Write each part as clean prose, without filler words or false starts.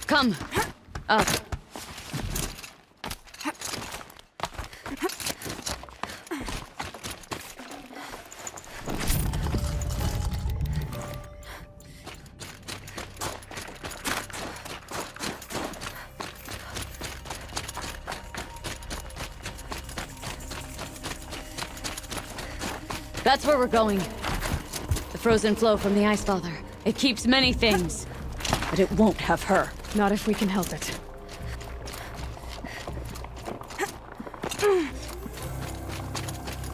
Come. Up. That's where we're going. The frozen flow from the Ice Father. It keeps many things, but it won't have her. Not if we can help it.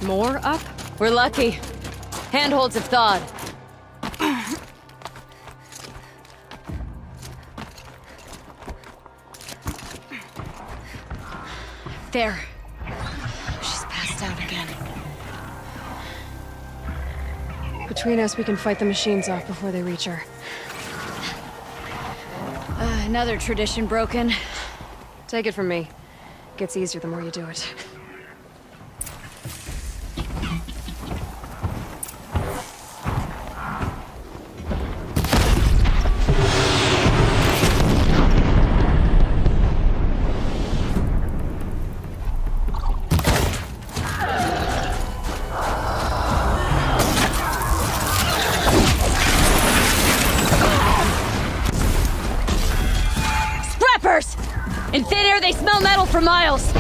More up? We're lucky. Handholds have thawed. There. She's passed out again. Between us, we can fight the machines off before they reach her. Another tradition broken. Take it from me. Gets easier the more you do it. In thin air, they smell metal for miles.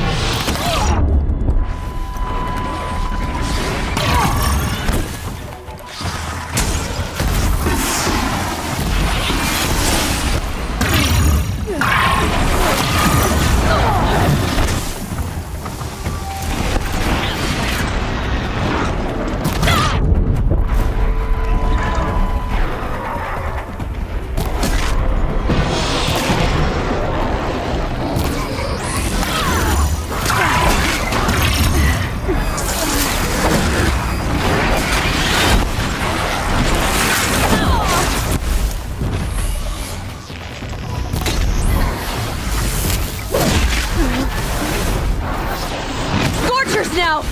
Now!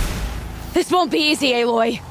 This won't be easy, Aloy.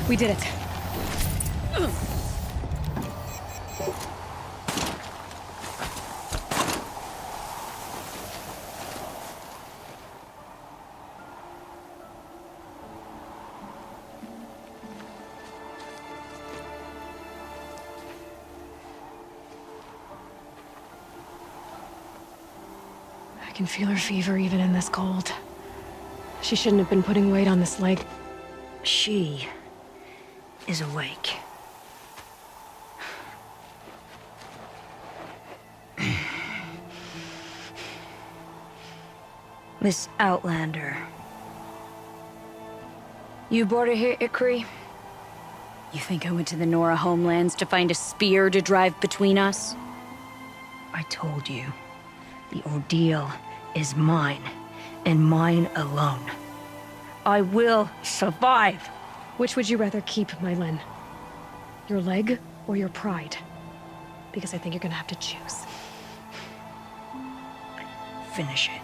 We did it. I can feel her fever even in this cold. She shouldn't have been putting weight on this leg. She is awake. Miss Outlander. You brought her here, Ikri? You think I went to the Nora homelands to find a spear to drive between us? I told you. The ordeal is mine, and mine alone. I will survive. Which would you rather keep, Mylen? Your leg or your pride? Because I think you're gonna have to choose. Finish it.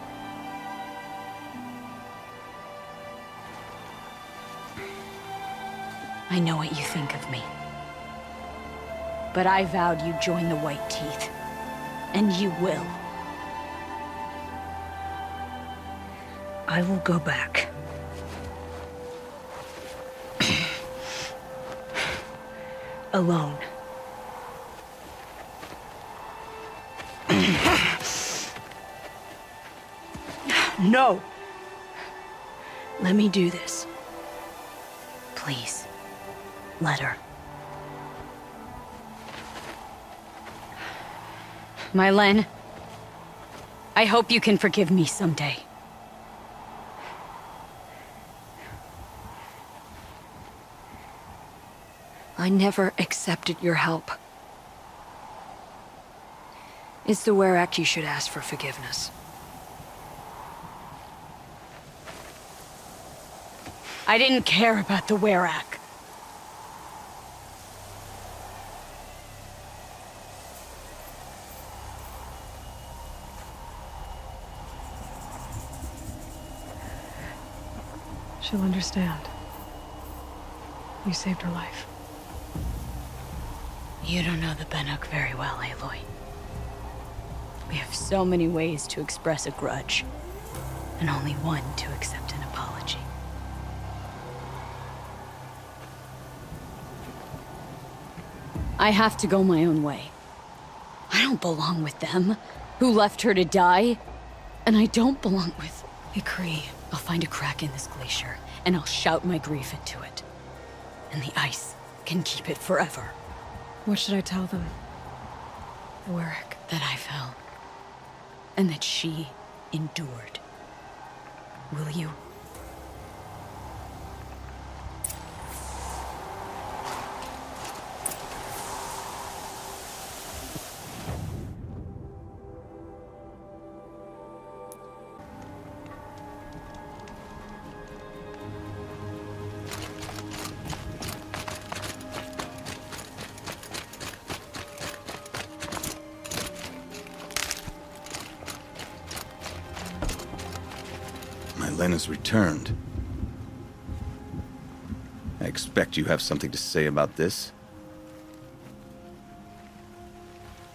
I know what you think of me. But I vowed you'd join the White Teeth. And you will. I will go back. Alone. No! Let me do this. Please, let her. My Len, I hope you can forgive me someday. I never accepted your help. It's the Werak you should ask for forgiveness. I didn't care about the Werak. She'll understand. You saved her life. You don't know the Banuk very well, Aloy. We have so many ways to express a grudge, and only one to accept an apology. I have to go my own way. I don't belong with them, who left her to die. And I don't belong with Ikri. I'll find a crack in this glacier, and I'll shout my grief into it. And the ice can keep it forever. What should I tell them? Werak. That I fell. And that she endured. Will you? Lena's returned. I expect you have something to say about this.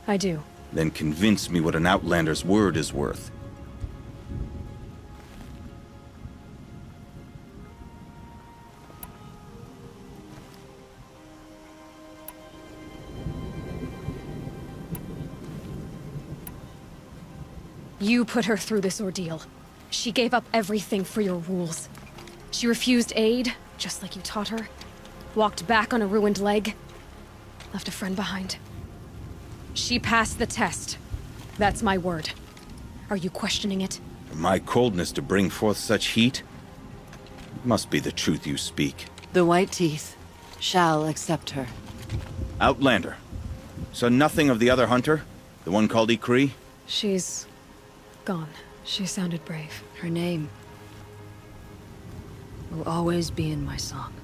I do. Then convince me what an Outlander's word is worth. You put her through this ordeal. She gave up everything for your rules. She refused aid, just like you taught her. Walked back on a ruined leg. Left a friend behind. She passed the test. That's my word. Are you questioning it? For my coldness to bring forth such heat? It must be the truth you speak. The White Teeth shall accept her. Outlander. So nothing of the other hunter? The one called Ikri? She's gone. She sounded brave. Her name will always be in my song.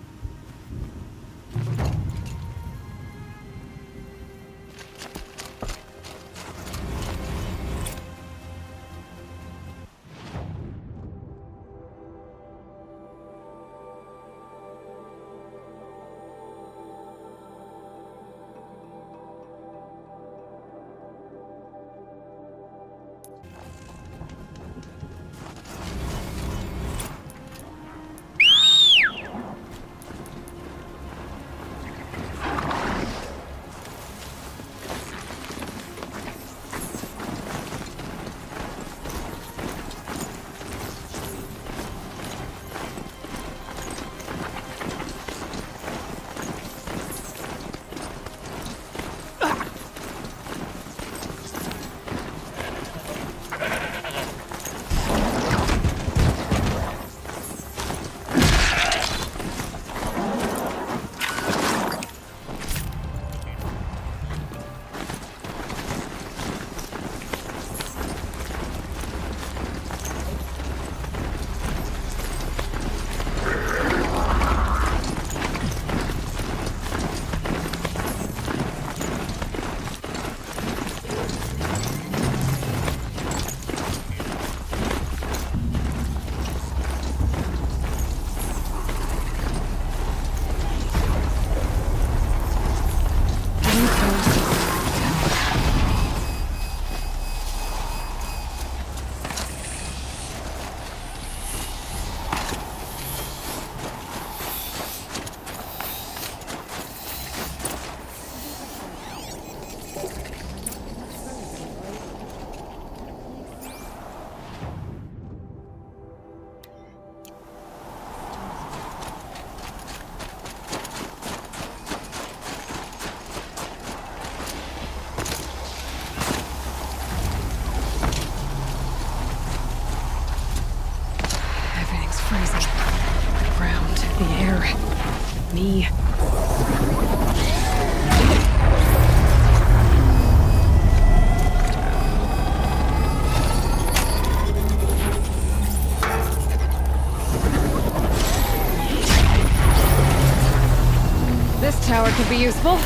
Where? Me? This tower could be useful.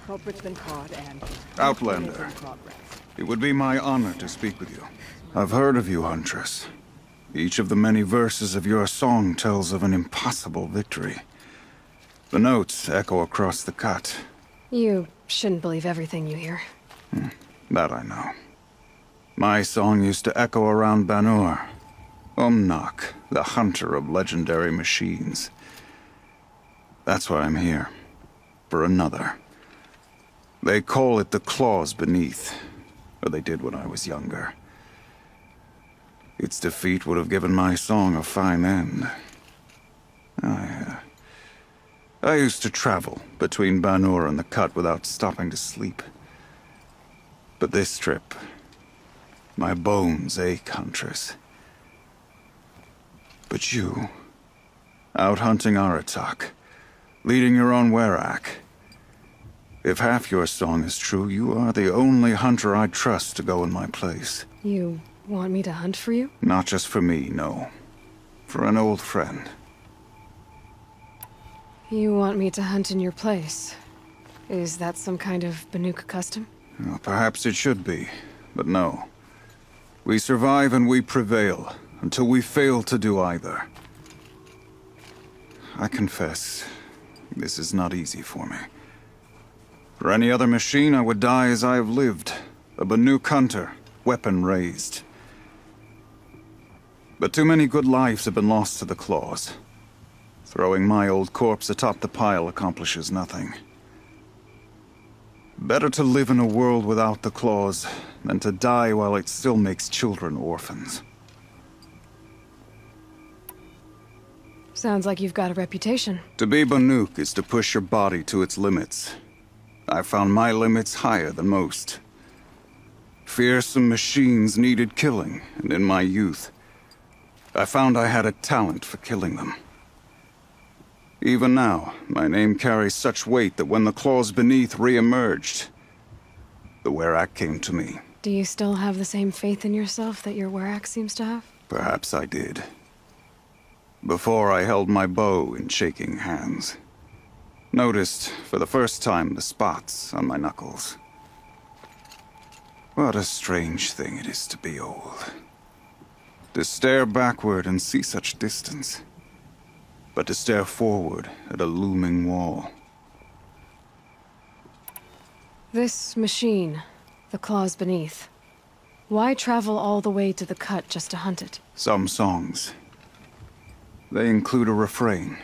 Culprit's been caught and... Outlander, it would be my honor to speak with you. I've heard of you, Huntress. Each of the many verses of your song tells of an impossible victory. The notes echo across the cut. You shouldn't believe everything you hear. That I know. My song used to echo around Banur. Umnak, the hunter of legendary machines. That's why I'm here. For another. They call it the claws beneath. Or they did when I was younger. Its defeat would have given my song a fine end. I used to travel between Banur and the Cut without stopping to sleep. But this trip, my bones ache, Huntress. But you, out hunting Aratak, leading your own Werak. If half your song is true, you are the only hunter I trust to go in my place. You want me to hunt for you? Not just for me, no. For an old friend. You want me to hunt in your place? Is that some kind of Banuk custom? Well, perhaps it should be, but no. We survive and we prevail, until we fail to do either. I confess, this is not easy for me. For any other machine, I would die as I have lived. A Banuk hunter, weapon raised. But too many good lives have been lost to the claws. Throwing my old corpse atop the pile accomplishes nothing. Better to live in a world without the claws than to die while it still makes children orphans. Sounds like you've got a reputation. To be Banuk is to push your body to its limits. I found my limits higher than most. Fearsome machines needed killing, and in my youth, I found I had a talent for killing them. Even now, my name carries such weight that when the claws beneath re-emerged, the Werak came to me. Do you still have the same faith in yourself that your Werak seems to have? Perhaps I did. Before I held my bow in shaking hands. Noticed, for the first time, the spots on my knuckles. What a strange thing it is to be old. To stare backward and see such distance. But to stare forward at a looming wall. This machine, the claws beneath. Why travel all the way to the cut just to hunt it? Some songs. They include a refrain.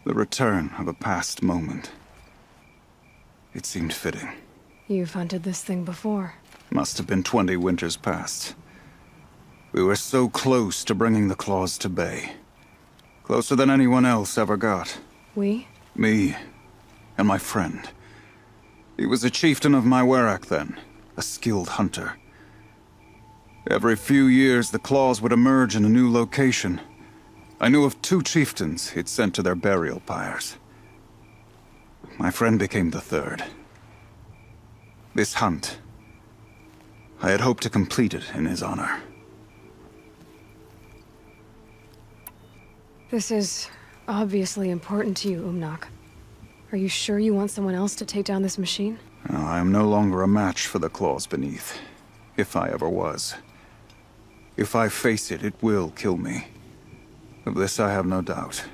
The return of a past moment. It seemed fitting. You've hunted this thing before. Must have been 20 winters past. We were so close to bringing the claws to bay. Closer than anyone else ever got. We? Me and my friend. He was a chieftain of my Werak then, a skilled hunter. Every few years the claws would emerge in a new location. I knew of 2 chieftains he'd sent to their burial pyres. My friend became the 3rd. This hunt, I had hoped to complete it in his honor. This is obviously important to you, Umnak. Are you sure you want someone else to take down this machine? I am no longer a match for the claws beneath, if I ever was. If I face it, it will kill me. Of this I have no doubt.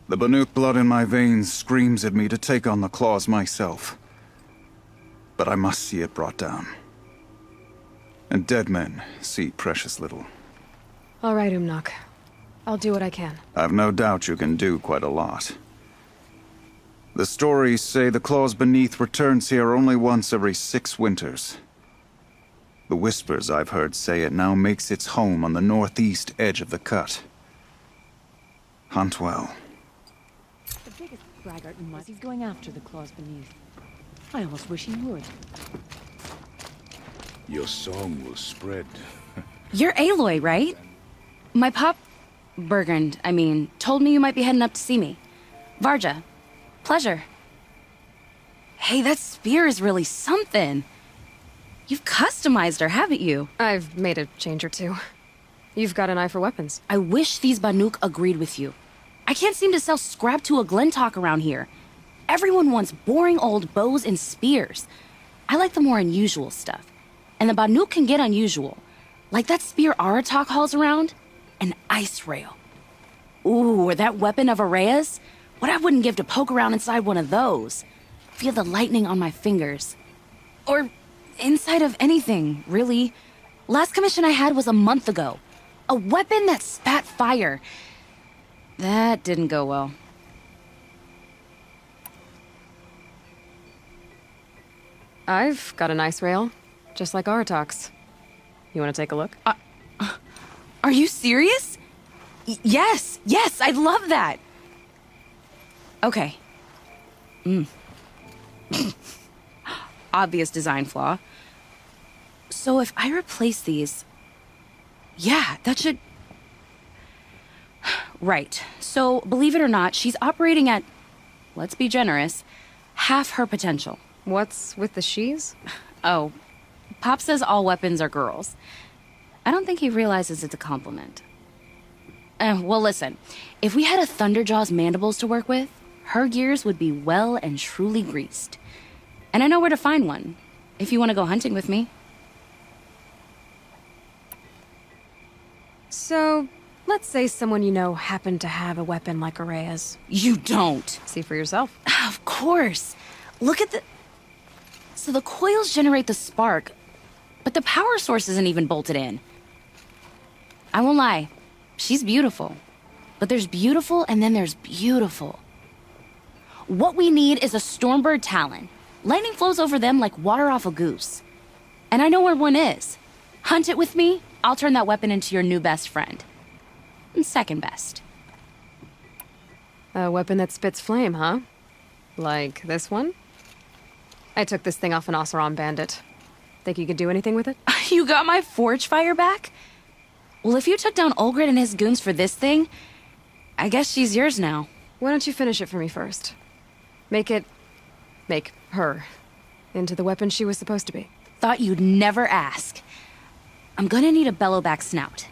The Banuk blood in my veins screams at me to take on the claws myself. But I must see it brought down. And dead men see precious little. All right, Umnak. I'll do what I can. I've no doubt you can do quite a lot. The stories say the claws beneath returns here only once every 6 winters. The whispers I've heard say it now makes its home on the northeast edge of the cut. Hunt well. The biggest braggart in my... He's going after the claws beneath. I almost wish he would. Your song will spread. You're Aloy, right? My pop... Bergand, I mean, told me you might be heading up to see me. Varja. Pleasure. Hey, that spear is really something. You've customized her, haven't you? I've made a change or 2. You've got an eye for weapons. I wish these Banuk agreed with you. I can't seem to sell scrap to a Glentalk around here. Everyone wants boring old bows and spears. I like the more unusual stuff. And the Banuk can get unusual. Like that spear Aratak hauls around. An ice rail. Ooh, or that weapon of Araya's? What I wouldn't give to poke around inside one of those. Feel the lightning on my fingers. Or inside of anything, really. Last commission I had was a month ago. A weapon that spat fire. That didn't go well. I've got an ice rail, just like Aratak's. You want to take a look? Are you serious? Yes, I'd love that. Okay. Obvious design flaw. So if I replace these... Yeah, that should... Right. So, believe it or not, she's operating at, let's be generous, half her potential. What's with the she's? Oh, Pop says all weapons are girls. I don't think he realizes it's a compliment. Well, listen. If we had a Thunderjaw's mandibles to work with, her gears would be well and truly greased. And I know where to find one, if you want to go hunting with me. So, let's say someone you know happened to have a weapon like Araya's. You don't. See for yourself. Of course. Look at the... So the coils generate the spark, but the power source isn't even bolted in. I won't lie. She's beautiful. But there's beautiful and then there's beautiful. What we need is a Stormbird Talon. Lightning flows over them like water off a goose. And I know where one is. Hunt it with me, I'll turn that weapon into your new best friend. And second best. A weapon that spits flame, huh? Like this one? I took this thing off an Oseram bandit. Think you could do anything with it? You got my Forgefire back? Well, if you took down Olgrid and his goons for this thing, I guess she's yours now. Why don't you finish it for me first? Make her into the weapon she was supposed to be. Thought you'd never ask. I'm gonna need a bellowback snout.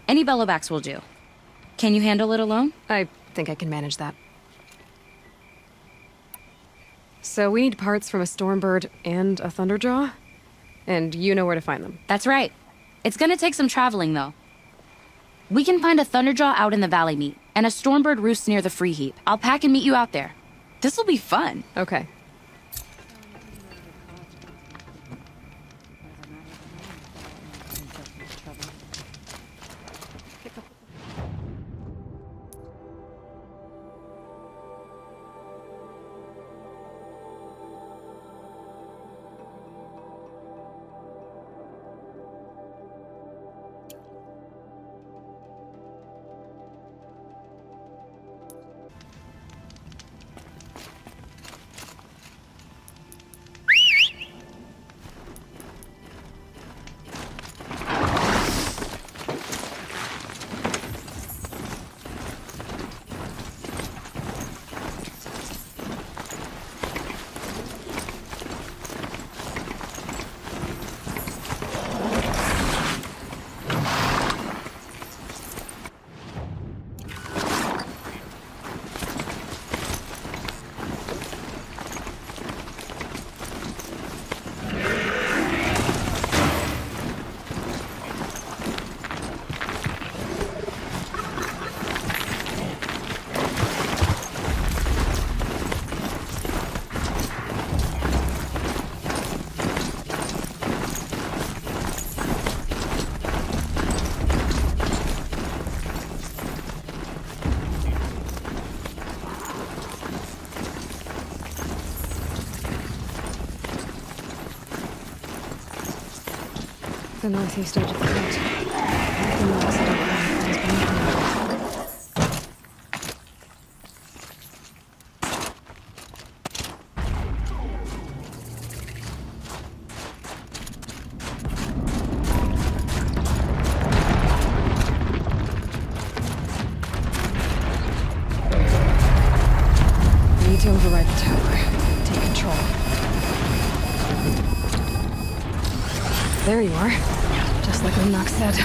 Any bellowbacks will do. Can you handle it alone? I think I can manage that. So we need parts from a Stormbird and a Thunderjaw? And you know where to find them. That's right. It's gonna take some traveling, though. We can find a Thunderjaw out in the Valley Meet, and a Stormbird roosts near the Free Heap. I'll pack and meet you out there. This'll be fun. Okay. The northeast edge of the pit. The last of the we need to override the tower. Take control. There you are. Just like Umnak said.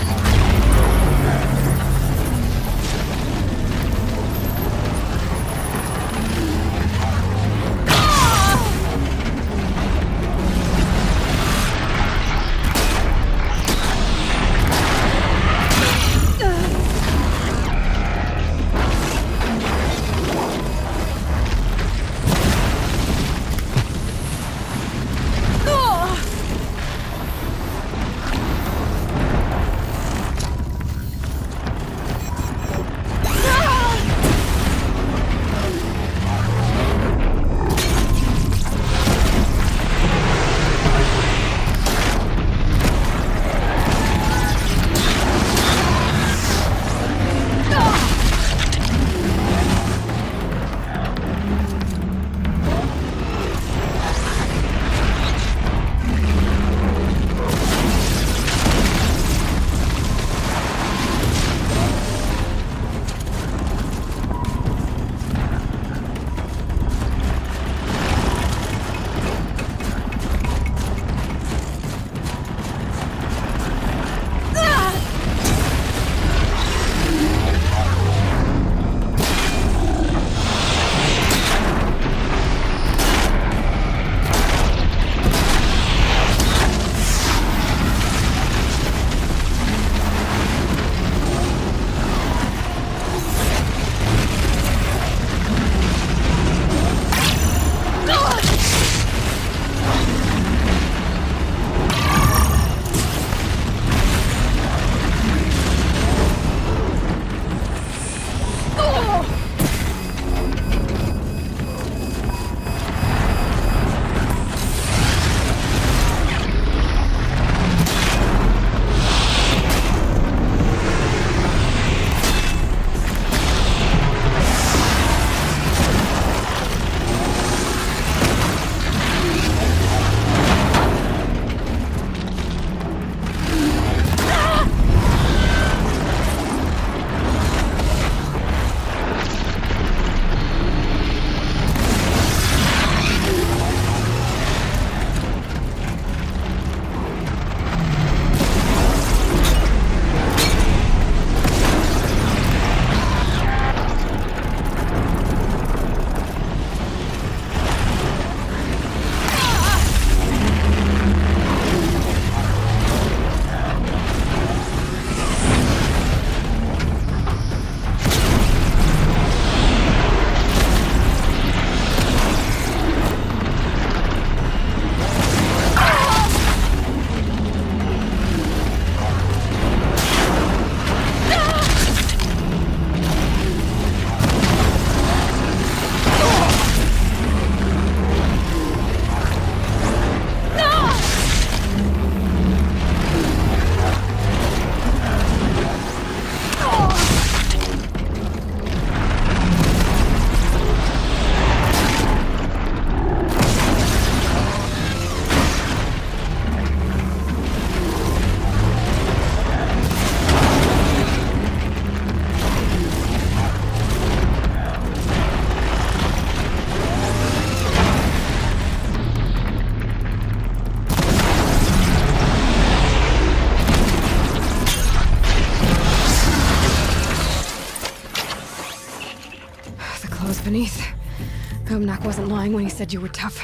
beneath. Umnak wasn't lying when he said you were tough.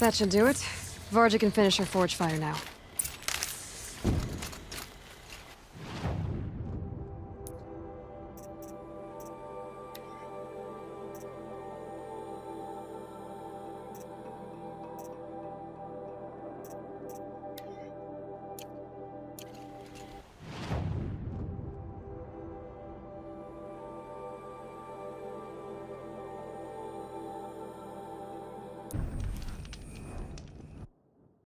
That should do it. Varja can finish her Forgefire now.